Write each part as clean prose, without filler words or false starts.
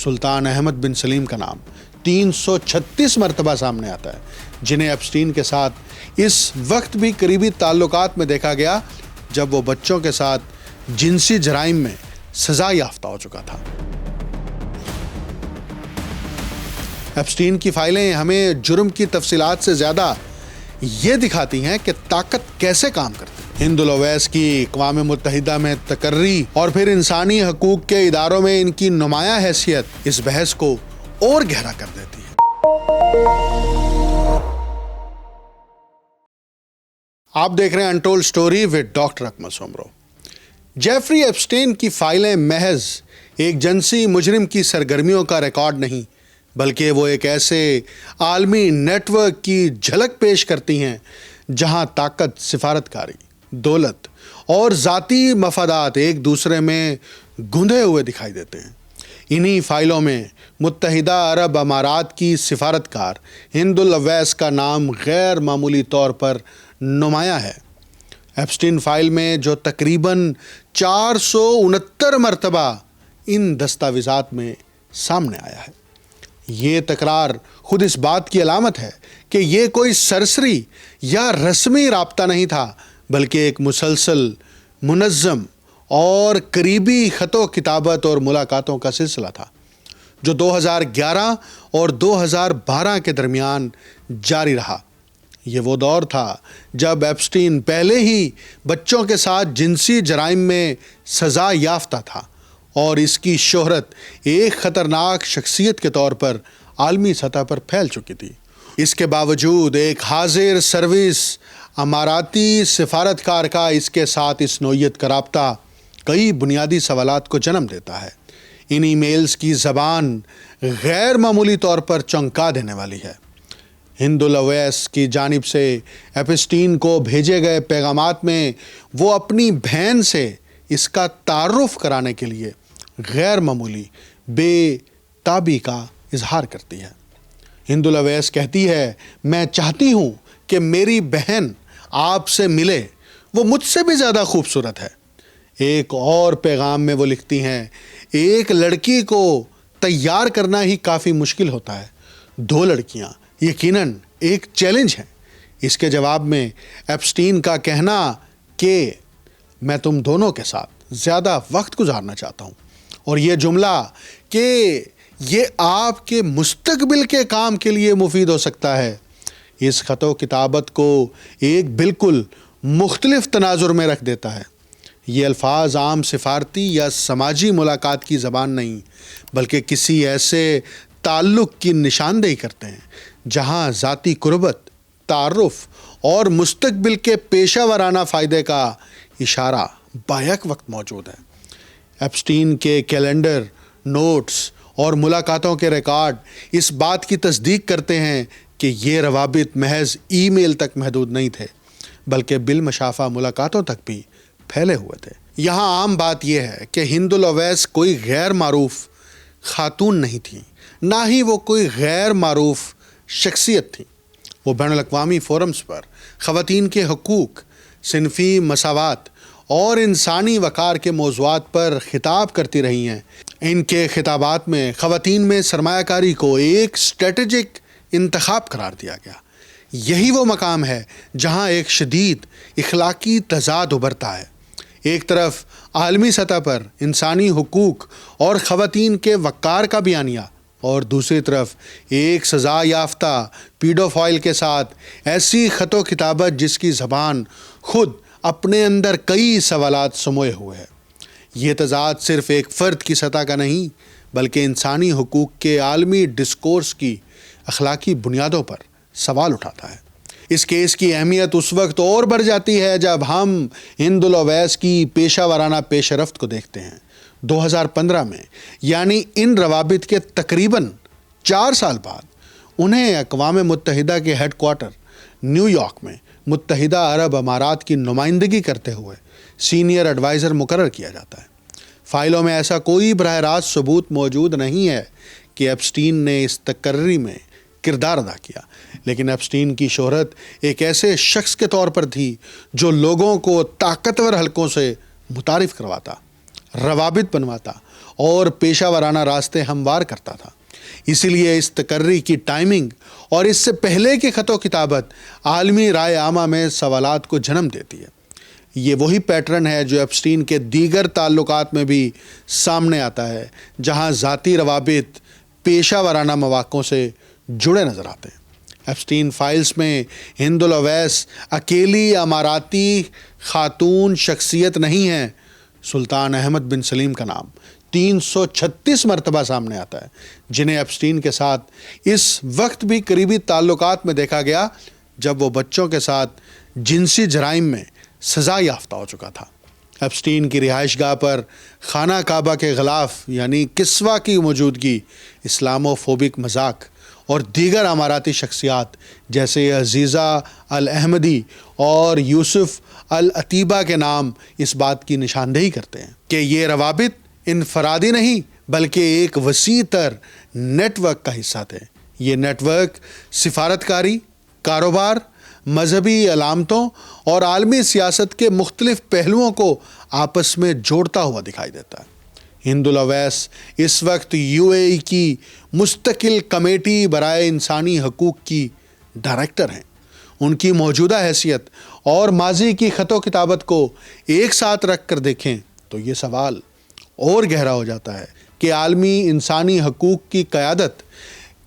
سلطان احمد بن سلیم کا نام 336 مرتبہ سامنے آتا ہے، جنہیں ایپسٹین کے ساتھ اس وقت بھی قریبی تعلقات میں دیکھا گیا جب وہ بچوں کے ساتھ جنسی جرائم میں سزا یافتہ ہو چکا تھا۔ ایپسٹین کی فائلیں ہمیں جرم کی تفصیلات سے زیادہ یہ دکھاتی ہیں کہ طاقت کیسے کام کرتی ہے۔ ہند الاویس کی اقوام متحدہ میں تقرری اور پھر انسانی حقوق کے اداروں میں ان کی نمایاں حیثیت اس بحث کو اور گہرا کر دیتی ہے۔ آپ دیکھ رہے ہیں untold story with doctor Akmal Soomro. Jeffrey Epstein کی فائلیں محض ایک جنسی مجرم کی سرگرمیوں کا ریکارڈ نہیں، بلکہ وہ ایک ایسے عالمی نیٹ ورک کی جھلک پیش کرتی ہیں جہاں طاقت، سفارتکاری، دولت اور ذاتی مفادات ایک دوسرے میں گندھے ہوئے دکھائی دیتے ہیں۔ انہی فائلوں میں متحدہ عرب امارات کی سفارتکار ہند الاویس کا نام غیر معمولی طور پر نمایاں ہے۔ ایپسٹین فائل میں جو تقریباً 469 مرتبہ ان دستاویزات میں سامنے آیا ہے، یہ تکرار خود اس بات کی علامت ہے کہ یہ کوئی سرسری یا رسمی رابطہ نہیں تھا، بلکہ ایک مسلسل، منظم اور قریبی خط و کتابت اور ملاقاتوں کا سلسلہ تھا، جو 2011 اور 2012 کے درمیان جاری رہا۔ یہ وہ دور تھا جب ایپسٹین پہلے ہی بچوں کے ساتھ جنسی جرائم میں سزا یافتہ تھا اور اس کی شہرت ایک خطرناک شخصیت کے طور پر عالمی سطح پر پھیل چکی تھی۔ اس کے باوجود ایک حاضر سروس اماراتی سفارتکار کا اس کے ساتھ اس نوعیت کا رابطہ کئی بنیادی سوالات کو جنم دیتا ہے۔ ان ای میلز کی زبان غیر معمولی طور پر چونکا دینے والی ہے۔ ہند الاویس کی جانب سے ایپسٹین کو بھیجے گئے پیغامات میں وہ اپنی بہن سے اس کا تعارف کرانے کے لیے غیر معمولی بے تابی کا اظہار کرتی ہے۔ ہند الاویس کہتی ہے، میں چاہتی ہوں کہ میری بہن آپ سے ملے، وہ مجھ سے بھی زیادہ خوبصورت ہے۔ ایک اور پیغام میں وہ لکھتی ہیں، ایک لڑکی کو تیار کرنا ہی کافی مشکل ہوتا ہے، 2 لڑکیاں یقیناً ایک چیلنج ہیں۔ اس کے جواب میں ایپسٹین کا کہنا کہ میں تم دونوں کے ساتھ زیادہ وقت گزارنا چاہتا ہوں، اور یہ جملہ کہ یہ آپ کے مستقبل کے کام کے لیے مفید ہو سکتا ہے، اس خط و کتابت کو ایک بالکل مختلف تناظر میں رکھ دیتا ہے۔ یہ الفاظ عام سفارتی یا سماجی ملاقات کی زبان نہیں، بلکہ کسی ایسے تعلق کی نشاندہی کرتے ہیں جہاں ذاتی قربت، تعارف اور مستقبل کے پیشہ ورانہ فائدے کا اشارہ بیک وقت موجود ہے۔ ایپسٹین کے کیلنڈر، نوٹس اور ملاقاتوں کے ریکارڈ اس بات کی تصدیق کرتے ہیں کہ یہ روابط محض ای میل تک محدود نہیں تھے، بلکہ بالمشافہ ملاقاتوں تک بھی پھیلے ہوئے تھے۔ یہاں عام بات یہ ہے کہ ہند الاویس کوئی غیر معروف خاتون نہیں تھی، نہ ہی وہ کوئی غیر معروف شخصیت تھی۔ وہ بین الاقوامی فورمز پر خواتین کے حقوق، صنفی مساوات اور انسانی وقار کے موضوعات پر خطاب کرتی رہی ہیں۔ ان کے خطابات میں خواتین میں سرمایہ کاری کو ایک اسٹریٹجک انتخاب قرار دیا گیا۔ یہی وہ مقام ہے جہاں ایک شدید اخلاقی تضاد ابھرتا ہے۔ ایک طرف عالمی سطح پر انسانی حقوق اور خواتین کے وقار کا بیانیہ، اور دوسری طرف ایک سزا یافتہ پیڈوفائل کے ساتھ ایسی خط و کتابت جس کی زبان خود اپنے اندر کئی سوالات سموئے ہوئے ہے۔ یہ تضاد صرف ایک فرد کی سطح کا نہیں، بلکہ انسانی حقوق کے عالمی ڈسکورس کی اخلاقی بنیادوں پر سوال اٹھاتا ہے۔ اس کیس کی اہمیت اس وقت اور بڑھ جاتی ہے جب ہم ہند الاویس کی پیشہ ورانہ پیش رفت کو دیکھتے ہیں۔ 2015 میں، یعنی ان روابط کے تقریباً 4 سال بعد، انہیں اقوام متحدہ کے ہیڈ کوارٹر نیو یارک میں متحدہ عرب امارات کی نمائندگی کرتے ہوئے سینئر ایڈوائزر مقرر کیا جاتا ہے۔ فائلوں میں ایسا کوئی براہ راست ثبوت موجود نہیں ہے کہ ایپسٹین نے اس تقرری میں کردار ادا کیا، لیکن ایپسٹین کی شہرت ایک ایسے شخص کے طور پر تھی جو لوگوں کو طاقتور حلقوں سے متعارف کرواتا، روابط بنواتا اور پیشہ ورانہ راستے ہموار کرتا تھا۔ اسی لیے اس تقرری کی ٹائمنگ اور اس سے پہلے کی خط و کتابت عالمی رائے عامہ میں سوالات کو جنم دیتی ہے۔ یہ وہی پیٹرن ہے جو ایپسٹین کے دیگر تعلقات میں بھی سامنے آتا ہے، جہاں ذاتی روابط پیشہ ورانہ مواقعوں سے جڑے نظر آتے ہیں۔ ایپسٹین فائلز میں ہند الاویس اکیلی اماراتی خاتون شخصیت نہیں ہے۔ سلطان احمد بن سلیم کا نام 336 مرتبہ سامنے آتا ہے، جنہیں ایپسٹین کے ساتھ اس وقت بھی قریبی تعلقات میں دیکھا گیا جب وہ بچوں کے ساتھ جنسی جرائم میں سزا یافتہ ہو چکا تھا۔ ایپسٹین کی رہائش گاہ پر خانہ کعبہ کے غلاف یعنی کسوہ کی موجودگی، اسلامو فوبک مذاق اور دیگر اماراتی شخصیات جیسے عزیزہ الاحمدی اور یوسف العتیبہ کے نام اس بات کی نشاندہی کرتے ہیں کہ یہ روابط انفرادی نہیں بلکہ ایک وسیع تر نیٹ ورک کا حصہ تھے۔ یہ نیٹ ورک سفارتکاری، کاروبار، مذہبی علامتوں اور عالمی سیاست کے مختلف پہلوؤں کو آپس میں جوڑتا ہوا دکھائی دیتا ہے۔ ہند الاویس اس وقت UAE کی مستقل کمیٹی برائے انسانی حقوق کی ڈائریکٹر ہیں۔ ان کی موجودہ حیثیت اور ماضی کی خط و کتابت کو ایک ساتھ رکھ کر دیکھیں تو یہ سوال اور گہرا ہو جاتا ہے کہ عالمی انسانی حقوق کی قیادت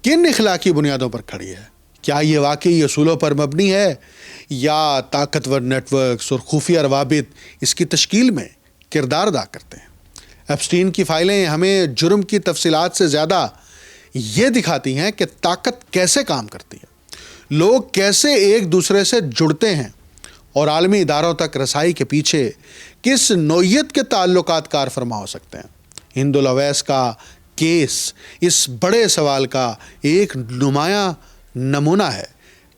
کن اخلاقی بنیادوں پر کھڑی ہے؟ کیا یہ واقعی اصولوں پر مبنی ہے یا طاقتور نیٹ ورکس اور خفیہ روابط اس کی تشکیل میں کردار ادا کرتے ہیں؟ ایپسٹین کی فائلیں ہمیں جرم کی تفصیلات سے زیادہ یہ دکھاتی ہیں کہ طاقت کیسے کام کرتی ہے، لوگ کیسے ایک دوسرے سے جڑتے ہیں اور عالمی اداروں تک رسائی کے پیچھے کس نوعیت کے تعلقات کار فرما ہو سکتے ہیں۔ ہند الاویس کا کیس اس بڑے سوال کا ایک نمایاں نمونہ ہے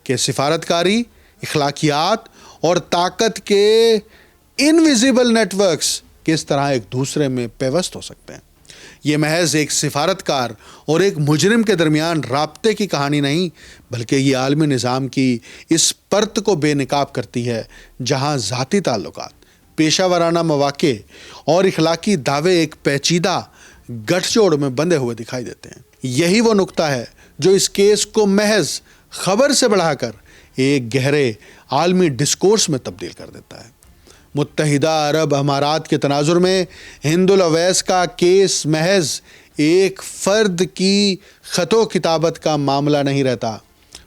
کہ سفارتکاری، اخلاقیات اور طاقت کے انویزیبل نیٹ ورکس کس طرح ایک دوسرے میں پیوست ہو سکتے ہیں۔ یہ محض ایک سفارتکار اور ایک مجرم کے درمیان رابطے کی کہانی نہیں بلکہ یہ عالمی نظام کی اس پرت کو بے نقاب کرتی ہے جہاں ذاتی تعلقات، پیشہ ورانہ مواقع اور اخلاقی دعوے ایک پیچیدہ گٹھ جوڑ میں بندھے ہوئے دکھائی دیتے ہیں۔ یہی وہ نقطہ ہے جو اس کیس کو محض خبر سے بڑھا کر ایک گہرے عالمی ڈسکورس میں تبدیل کر دیتا ہے۔ متحدہ عرب امارات کے تناظر میں ہند الاویس کا کیس محض ایک فرد کی خط و کتابت کا معاملہ نہیں رہتا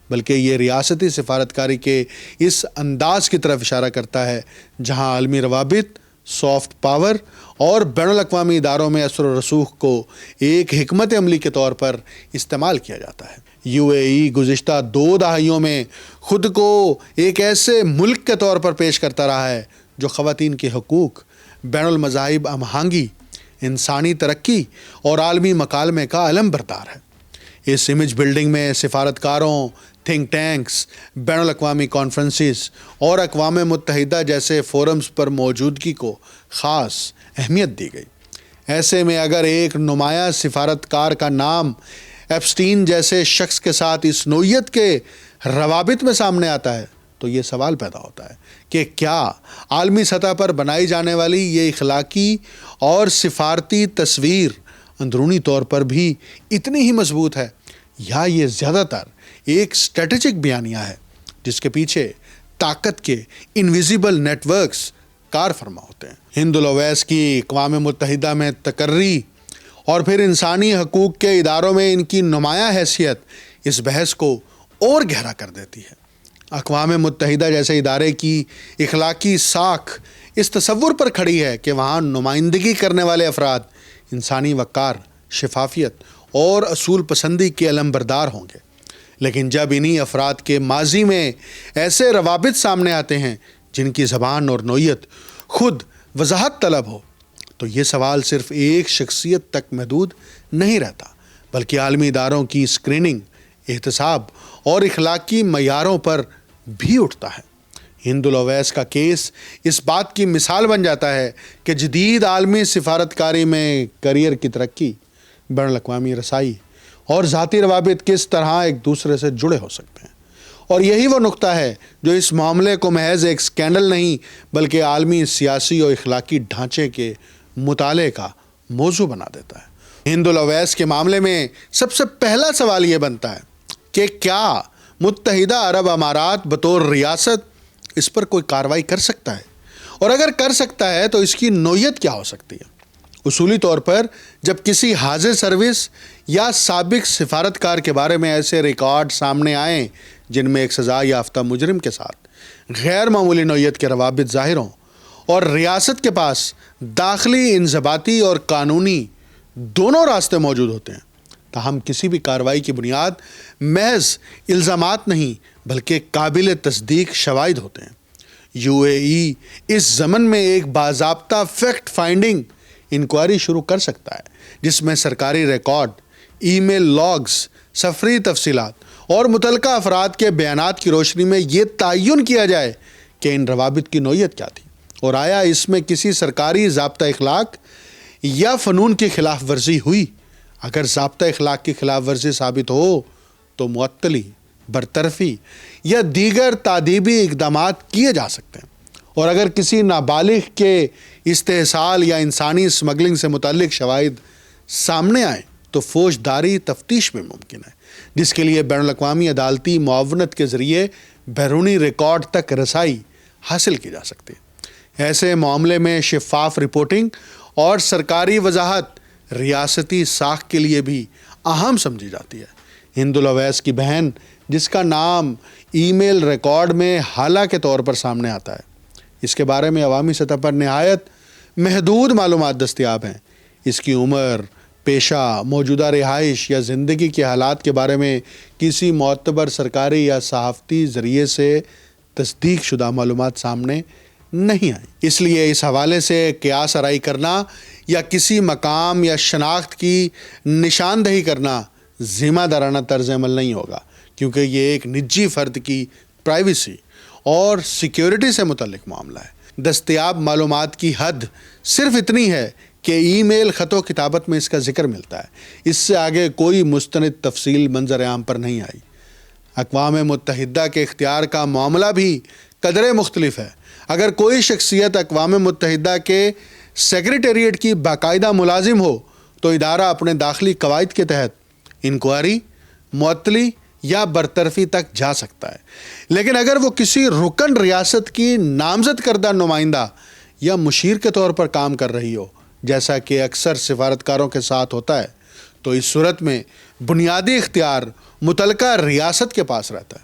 بلکہ یہ ریاستی سفارتکاری کے اس انداز کی طرف اشارہ کرتا ہے جہاں عالمی روابط، سافٹ پاور اور بین الاقوامی اداروں میں اثر و رسوخ کو ایک حکمت عملی کے طور پر استعمال کیا جاتا ہے۔ UAE گزشتہ 2 دہائیوں میں خود کو ایک ایسے ملک کے طور پر پیش کرتا رہا ہے جو خواتین کے حقوق، بین المذاہب ہم آہنگی، انسانی ترقی اور عالمی مکالمے کا علم بردار ہے۔ اس امیج بلڈنگ میں سفارتکاروں، تھنک ٹینکس، بین الاقوامی کانفرنسز اور اقوام متحدہ جیسے فورمز پر موجودگی کو خاص اہمیت دی گئی۔ ایسے میں اگر ایک نمایاں سفارتکار کا نام ایپسٹین جیسے شخص کے ساتھ اس نوعیت کے روابط میں سامنے آتا ہے تو یہ سوال پیدا ہوتا ہے کہ کیا عالمی سطح پر بنائی جانے والی یہ اخلاقی اور سفارتی تصویر اندرونی طور پر بھی اتنی ہی مضبوط ہے یا یہ زیادہ تر ایک اسٹریٹجک بیانیہ ہے جس کے پیچھے طاقت کے انویزیبل نیٹ ورکس کار فرما ہوتے ہیں۔ ہند الاویس کی اقوام متحدہ میں تقرری اور پھر انسانی حقوق کے اداروں میں ان کی نمایاں حیثیت اس بحث کو اور گہرا کر دیتی ہے۔ اقوام متحدہ جیسے ادارے کی اخلاقی ساکھ اس تصور پر کھڑی ہے کہ وہاں نمائندگی کرنے والے افراد انسانی وقار، شفافیت اور اصول پسندی کے علم بردار ہوں گے، لیکن جب انہی افراد کے ماضی میں ایسے روابط سامنے آتے ہیں جن کی زبان اور نوعیت خود وضاحت طلب ہو تو یہ سوال صرف ایک شخصیت تک محدود نہیں رہتا بلکہ عالمی اداروں کی اسکریننگ، احتساب اور اخلاقی معیاروں پر بھی اٹھتا ہے۔ ہند الاویس کا کیس اس بات کی مثال بن جاتا ہے کہ جدید عالمی سفارتکاری میں کیریئر کی ترقی، بین الاقوامی رسائی اور ذاتی روابط کس طرح ایک دوسرے سے جڑے ہو سکتے ہیں، اور یہی وہ نقطہ ہے جو اس معاملے کو محض ایک سکینڈل نہیں بلکہ عالمی سیاسی اور اخلاقی ڈھانچے کے مطالعے کا موضوع بنا دیتا ہے۔ ہند الاویس کے معاملے میں سب سے پہلا سوال یہ بنتا ہے کہ کیا متحدہ عرب امارات بطور ریاست اس پر کوئی کارروائی کر سکتا ہے، اور اگر کر سکتا ہے تو اس کی نوعیت کیا ہو سکتی ہے؟ اصولی طور پر جب کسی حاضر سروس یا سابق سفارتکار کے بارے میں ایسے ریکارڈ سامنے آئیں جن میں ایک سزا یافتہ مجرم کے ساتھ غیر معمولی نوعیت کے روابط ظاہر ہوں اور ریاست کے پاس داخلی، انضباطی اور قانونی دونوں راستے موجود ہوتے ہیں، تاہم کسی بھی کارروائی کی بنیاد محض الزامات نہیں بلکہ قابل تصدیق شواہد ہوتے ہیں۔ یو اے ای اس ضمن میں ایک باضابطہ فیکٹ فائنڈنگ انکوائری شروع کر سکتا ہے جس میں سرکاری ریکارڈ، ای میل لاگز، سفری تفصیلات اور متعلقہ افراد کے بیانات کی روشنی میں یہ تعین کیا جائے کہ ان روابط کی نوعیت کیا تھی اور آیا اس میں کسی سرکاری ضابطہ اخلاق یا فنون کی خلاف ورزی ہوئی۔ اگر ضابطہ اخلاق کی خلاف ورزی ثابت ہو تو معطلی، برطرفی یا دیگر تادیبی اقدامات کیے جا سکتے ہیں، اور اگر کسی نابالغ کے استحصال یا انسانی اسمگلنگ سے متعلق شواہد سامنے آئیں تو فوجداری تفتیش بھی ممکن ہے، جس کے لیے بین الاقوامی عدالتی معاونت کے ذریعے بیرونی ریکارڈ تک رسائی حاصل کی جا سکتی ہے۔ ایسے معاملے میں شفاف رپورٹنگ اور سرکاری وضاحت ریاستی ساکھ کے لیے بھی اہم سمجھی جاتی ہے۔ ہند الاویس کی بہن، جس کا نام ای میل ریکارڈ میں حالہ کے طور پر سامنے آتا ہے، اس کے بارے میں عوامی سطح پر نہایت محدود معلومات دستیاب ہیں۔ اس کی عمر، پیشہ، موجودہ رہائش یا زندگی کے حالات کے بارے میں کسی معتبر سرکاری یا صحافتی ذریعے سے تصدیق شدہ معلومات سامنے نہیں آئی۔ اس لیے اس حوالے سے قیاس آرائی کرنا یا کسی مقام یا شناخت کی نشاندہی کرنا ذمہ دارانہ طرز عمل نہیں ہوگا، کیونکہ یہ ایک نجی فرد کی پرائیویسی اور سیکیورٹی سے متعلق معاملہ ہے۔ دستیاب معلومات کی حد صرف اتنی ہے کہ ای میل، خط و کتابت میں اس کا ذکر ملتا ہے، اس سے آگے کوئی مستند تفصیل منظر عام پر نہیں آئی۔ اقوام متحدہ کے اختیار کا معاملہ بھی قدرے مختلف ہے۔ اگر کوئی شخصیت اقوام متحدہ کے سیکریٹریٹ کی باقاعدہ ملازم ہو تو ادارہ اپنے داخلی قواعد کے تحت انکوائری، معطلی یا برطرفی تک جا سکتا ہے، لیکن اگر وہ کسی رکن ریاست کی نامزد کردہ نمائندہ یا مشیر کے طور پر کام کر رہی ہو، جیسا کہ اکثر سفارتکاروں کے ساتھ ہوتا ہے، تو اس صورت میں بنیادی اختیار متعلقہ ریاست کے پاس رہتا ہے،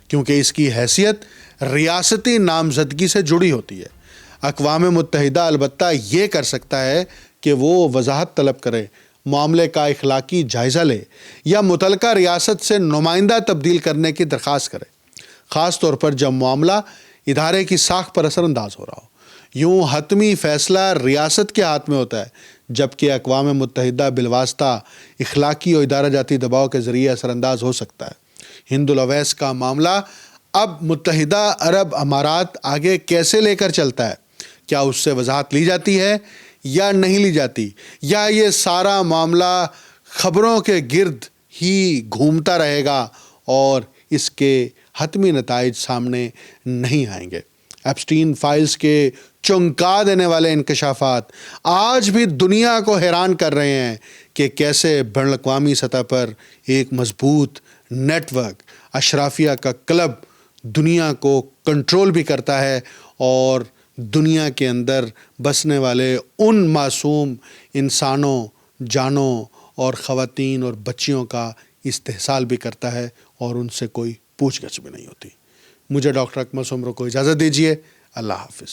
کیونکہ اس کی حیثیت ریاستی نامزدگی سے جڑی ہوتی ہے۔ اقوام متحدہ البتہ یہ کر سکتا ہے کہ وہ وضاحت طلب کرے، معاملے کا اخلاقی جائزہ لے یا متعلقہ ریاست سے نمائندہ تبدیل کرنے کی درخواست کرے، خاص طور پر جب معاملہ ادارے کی ساکھ پر اثر انداز ہو رہا ہو۔ یوں حتمی فیصلہ ریاست کے ہاتھ میں ہوتا ہے، جبکہ اقوام متحدہ بالواسطہ اخلاقی اور ادارہ جاتی دباؤ کے ذریعے اثر انداز ہو سکتا ہے۔ ہند الاویس کا معاملہ اب متحدہ عرب امارات آگے کیسے لے کر چلتا ہے؟ کیا اس سے وضاحت لی جاتی ہے یا نہیں لی جاتی، یا یہ سارا معاملہ خبروں کے گرد ہی گھومتا رہے گا اور اس کے حتمی نتائج سامنے نہیں آئیں گے؟ ایپسٹین فائلز کے چونکا دینے والے انکشافات آج بھی دنیا کو حیران کر رہے ہیں کہ کیسے بین الاقوامی سطح پر ایک مضبوط نیٹ ورک، اشرافیہ کا کلب دنیا کو کنٹرول بھی کرتا ہے اور دنیا کے اندر بسنے والے ان معصوم انسانوں، جانوں اور خواتین اور بچیوں کا استحصال بھی کرتا ہے اور ان سے کوئی پوچھ گچھ بھی نہیں ہوتی۔ مجھے ڈاکٹر اکمل سومرو کو اجازت دیجیے۔ اللہ حافظ۔